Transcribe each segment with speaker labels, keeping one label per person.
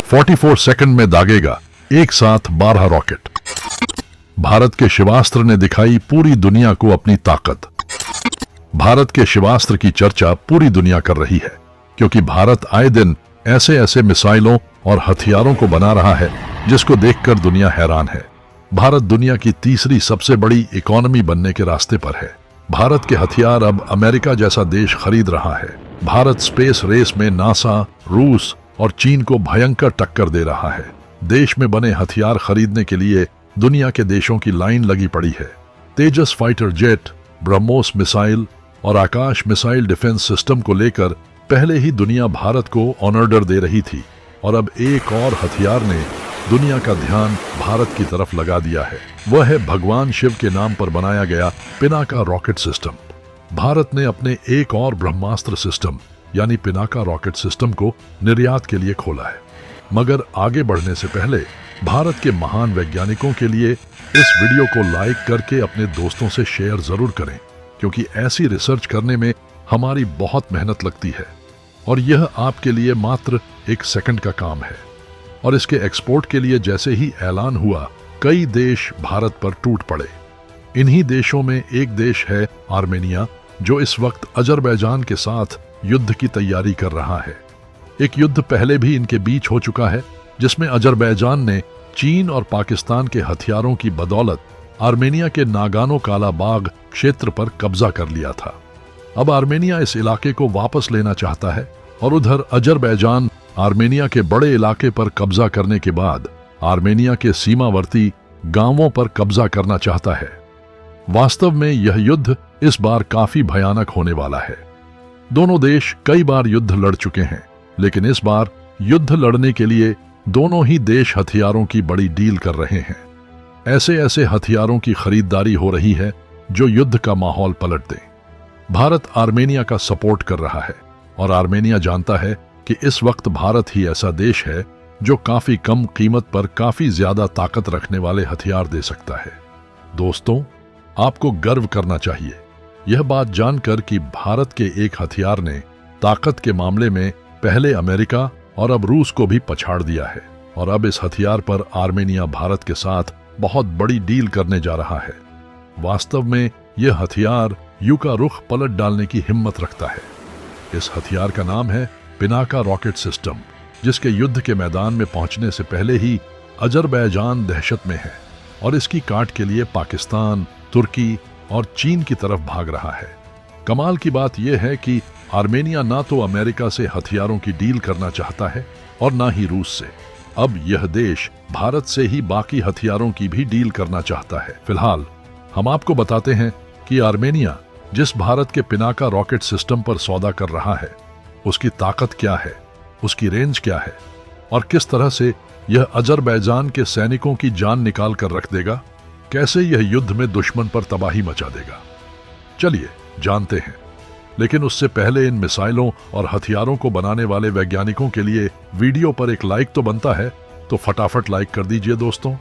Speaker 1: 44 second में दागेगा एक साथ 12 रॉकेट। भारत के शिवास्त्र ने दिखाई पूरी दुनिया को अपनी ताकत। भारत के शिवास्त्र की चर्चा पूरी दुनिया कर रही है क्योंकि भारत आए दिन ऐसे ऐसे मिसाइलों और हथियारों को बना रहा है जिसको देखकर दुनिया हैरान है। भारत दुनिया की तीसरी सबसे बड़ी इकोनॉमी बनने के रास्ते पर है। भारत के हथियार अब अमेरिका जैसा देश खरीद रहा है। भारत स्पेस रेस में नासा, रूस और चीन को भयंकर टक्कर दे रहा है। देश में बने हथियार खरीदने के लिए दुनिया के देशों की लाइन लगी पड़ी है। तेजस फाइटर जेट, ब्रह्मोस मिसाइल और आकाश मिसाइल डिफेंस सिस्टम को लेकर पहले ही दुनिया भारत को ऑर्डर दे रही थी और अब एक और हथियार ने दुनिया का ध्यान भारत की तरफ लगा दिया है। वह है भगवान शिव के नाम पर बनाया गया पिनाका रॉकेट सिस्टम। भारत ने अपने एक और ब्रह्मास्त्र सिस्टम यानी पिनाका रॉकेट सिस्टम को निर्यात के लिए खोला है। मगर आगे बढ़ने से पहले भारत के महान वैज्ञानिकों के लिए इस वीडियो को लाइक करके अपने दोस्तों से शेयर जरूर करें क्योंकि ऐसी रिसर्च करने में हमारी बहुत मेहनत लगती है और यह आपके लिए मात्र एक सेकंड का काम है। और इसके एक्सपोर्ट के लिए जैसे ही ऐलान हुआ, कई देश भारत पर टूट पड़े। इन्हीं देशों में एक देश है आर्मेनिया, जो इस वक्त अजरबैजान के साथ युद्ध की तैयारी कर रहा है। एक युद्ध पहले भी इनके बीच हो चुका है जिसमें अजरबैजान ने चीन और पाकिस्तान के हथियारों की बदौलत आर्मेनिया के नागानो कालाबाग क्षेत्र पर कब्जा कर लिया था। अब आर्मेनिया इस इलाके को वापस लेना चाहता है और उधर अजरबैजान आर्मेनिया के बड़े इलाके पर कब्जा करने के बाद आर्मेनिया के सीमावर्ती गांवों पर कब्जा करना चाहता है। वास्तव में यह युद्ध इस बार काफी भयानक होने वाला है। दोनों देश कई बार युद्ध लड़ चुके हैं, लेकिन इस बार युद्ध लड़ने के लिए दोनों ही देश हथियारों की बड़ी डील कर रहे हैं। ऐसे ऐसे हथियारों की खरीदारी हो रही है जो युद्ध का माहौल पलट दें। भारत आर्मेनिया का सपोर्ट कर रहा है और आर्मेनिया जानता है कि इस वक्त भारत ही ऐसा देश है जो काफी कम कीमत पर काफी ज्यादा ताकत रखने वाले हथियार दे सकता है। दोस्तों, आपको गर्व करना चाहिए यह बात जानकर कि भारत के एक हथियार ने ताकत के मामले में पहले अमेरिका और अब रूस को भी पछाड़ दिया है और अब इस हथियार पर आर्मेनिया भारत के साथ बहुत बड़ी डील करने जा रहा है। वास्तव में यह हथियार युग का रुख पलट डालने की हिम्मत रखता है। इस हथियार का नाम है पिनाका रॉकेट सिस्टम, जिसके युद्ध के मैदान में पहुंचने से पहले ही अजरबैजान दहशत में है और इसकी काट के लिए पाकिस्तान, तुर्की और चीन की तरफ भाग रहा है। कमाल की बात यह है कि आर्मेनिया ना तो अमेरिका से हथियारों की डील करना चाहता है और ना ही रूस से। अब यह देश भारत से ही बाकी हथियारों की भी डील करना चाहता है। फिलहाल हम आपको बताते हैं कि आर्मेनिया जिस भारत के पिनाका रॉकेट सिस्टम पर सौदा कर रहा है, उसकी ताकत क्या है, उसकी रेंज क्या है और किस तरह से यह अजरबैजान के सैनिकों की जान निकाल कर रख देगा, कैसे यह युद्ध में दुश्मन पर तबाही मचा देगा। चलिए जानते हैं, लेकिन उससे पहले इन मिसाइलों और हथियारों को बनाने वाले वैज्ञानिकों के लिए वीडियो पर एक लाइक तो बनता है, तो फटाफट लाइक कर दीजिए दोस्तों।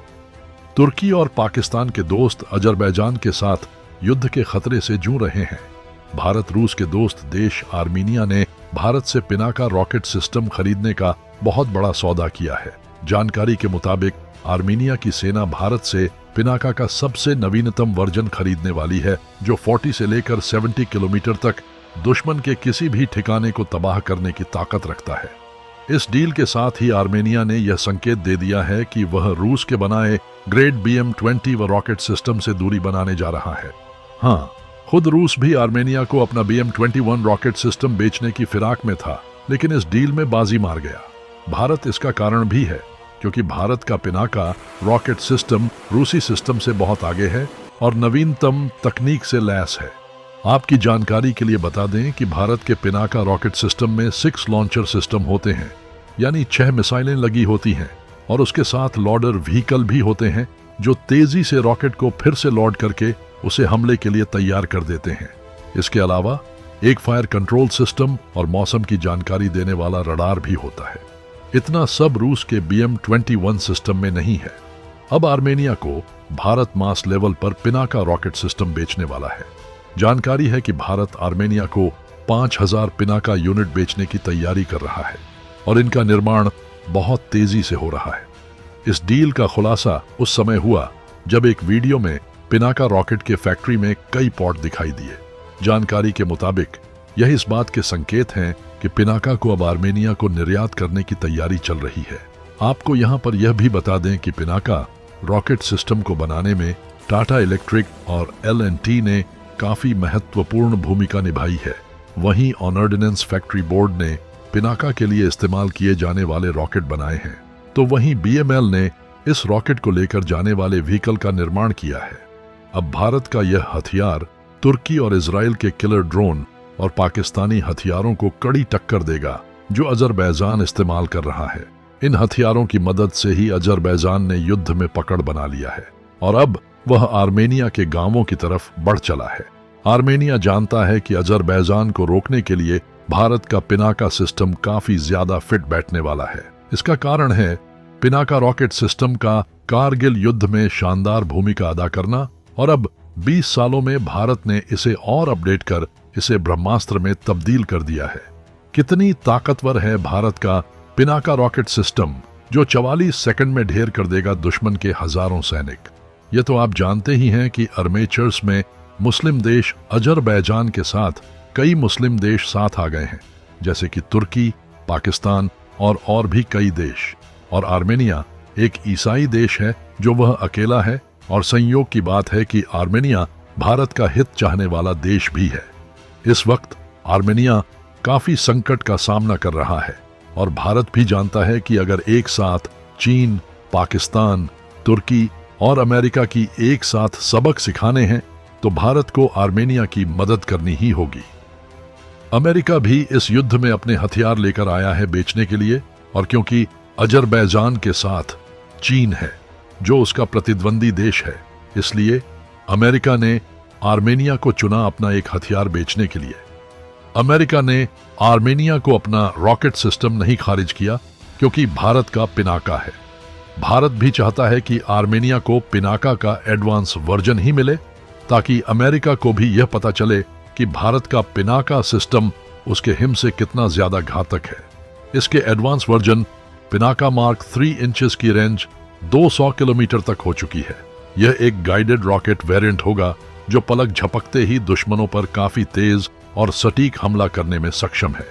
Speaker 1: तुर्की और पाकिस्तान के दोस्त अजरबैजान के साथ युद्ध के खतरे से जूझ रहे हैं। भारत रूस के दोस्त देश आर्मेनिया ने भारत से पिनाका रॉकेट सिस्टम खरीदने का बहुत बड़ा सौदा किया है। जानकारी के मुताबिक आर्मेनिया की सेना भारत से पिनाका का सबसे नवीनतम वर्जन खरीदने वाली है, जो 40 से लेकर 70 किलोमीटर तक दुश्मन के किसी भी ठिकाने को तबाह करने की ताकत रखता है। इस डील के साथ ही आर्मेनिया ने यह संकेत दे दिया है कि वह रूस के बनाए ग्रेड BM-20 रॉकेट सिस्टम से दूरी बनाने जा रहा है। हाँ, खुद रूस भी आर्मेनिया को अपना BM-21 रॉकेट सिस्टम बेचने की फिराक में था, लेकिन इस डील में बाजी मार गया। भारत इसका कारण भी है, क्योंकि भारत का पिनाका रॉकेट सिस्टम रूसी सिस्टम से बहुत आगे है और नवीनतम तकनीक से लैस है। आपकी जानकारी के लिए बता दें कि भारत के पिनाका रॉकेट सिस्टम में 6 लॉन्चर सिस्टम होते हैं, यानी 6 मिसाइलें लगी होती हैं और उसके साथ लॉडर व्हीकल भी होते हैं जो तेजी से रॉकेट को फिर से लॉड करके उसे हमले के लिए तैयार कर देते हैं। इसके अलावा एक फायर कंट्रोल सिस्टम और मौसम की जानकारी देने वाला रडार भी होता है। इतना सब रूस के BM-21 सिस्टम में नहीं है। अब आर्मेनिया को भारत मास लेवल पर पिनाका रॉकेट सिस्टम बेचने वाला है। जानकारी है कि भारत आर्मेनिया को 5000 पिनाका यूनिट बेचने की तैयारी कर रहा है और इनका निर्माण बहुत तेजी से हो रहा है। इस डील का खुलासा उस समय हुआ जब एक वीडियो में पिनाका रॉकेट के फैक्ट्री में कई पॉट दिखाई दिए। जानकारी के मुताबिक यह इस बात के संकेत हैं कि पिनाका को अब आर्मेनिया को निर्यात करने की तैयारी चल रही है। आपको यहां पर यह भी बता दें कि पिनाका रॉकेट सिस्टम को बनाने में टाटा इलेक्ट्रिक और L&T ने काफी महत्वपूर्ण भूमिका निभाई है। वहीं ऑर्डिनेंस फैक्ट्री बोर्ड ने पिनाका के लिए इस्तेमाल किए जाने वाले रॉकेट बनाए हैं, तो वहीं BML ने इस रॉकेट को लेकर जाने वाले व्हीकल का निर्माण किया है। अब भारत का यह हथियार तुर्की और इजराइल के किलर ड्रोन और पाकिस्तानी हथियारों को कड़ी टक्कर देगा जो अजरबैजान इस्तेमाल कर रहा है। इन हथियारों की मदद से ही अजरबैजान ने युद्ध में पकड़ बना लिया है और अब वह आर्मेनिया के गांवों की तरफ बढ़ चला है। आर्मेनिया जानता है कि अजरबैजान को रोकने के लिए भारत का पिनाका सिस्टम काफी ज्यादा फिट बैठने वाला है। इसका कारण है पिनाका रॉकेट सिस्टम का कारगिल युद्ध में शानदार भूमिका अदा करना और अब 20 सालों में भारत ने इसे और अपडेट कर इसे ब्रह्मास्त्र में तब्दील कर दिया है। कितनी ताकतवर है भारत का पिनाका रॉकेट सिस्टम जो 44 सेकंड में ढेर कर देगा दुश्मन के हजारों सैनिक। यह तो आप जानते ही हैं कि आर्मेचर्स में मुस्लिम देश अजरबैजान के साथ कई मुस्लिम देश साथ आ गए हैं, जैसे कि तुर्की, पाकिस्तान और भी कई देश। और आर्मेनिया एक ईसाई देश है जो वह अकेला है और संयोग की बात है कि आर्मेनिया भारत का हित चाहने वाला देश भी है। इस वक्त आर्मेनिया काफी संकट का सामना कर रहा है और भारत भी जानता है कि अगर एक साथ चीन, पाकिस्तान, तुर्की और अमेरिका की एक साथ सबक सिखाने हैं तो भारत को आर्मेनिया की मदद करनी ही होगी। अमेरिका भी इस युद्ध में अपने हथियार लेकर आया है बेचने के लिए, और क्योंकि अजरबैजान के साथ चीन है जो उसका प्रतिद्वंदी देश है, इसलिए अमेरिका ने आर्मेनिया को चुना अपना एक हथियार बेचने के लिए। अमेरिका ने आर्मेनिया को अपना रॉकेट सिस्टम नहीं खारिज किया क्योंकि भारत का पिनाका है। भारत भी चाहता है कि आर्मेनिया को पिनाका का एडवांस वर्जन ही मिले ताकि अमेरिका को भी यह पता चले कि भारत का पिनाका सिस्टम उसके हिम से कितना ज्यादा घातक है। इसके advance version Pinaka mark 3 inches की रेंज 200 किलोमीटर तक हो चुकी है। यह एक गाइडेड रॉकेट वेरिएंट होगा जो पलक झपकते ही दुश्मनों पर काफी तेज और सटीक हमला करने में सक्षम है।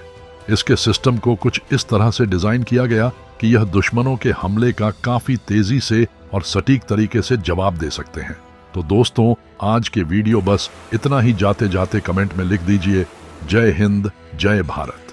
Speaker 1: इसके सिस्टम को कुछ इस तरह से डिजाइन किया गया कि यह दुश्मनों के हमले का काफी तेजी से और सटीक तरीके से जवाब दे सकते हैं। तो दोस्तों, आज के वीडियो बस इतना ही। जाते जाते कमेंट में लिख दीजिए जय हिंद, जय भारत।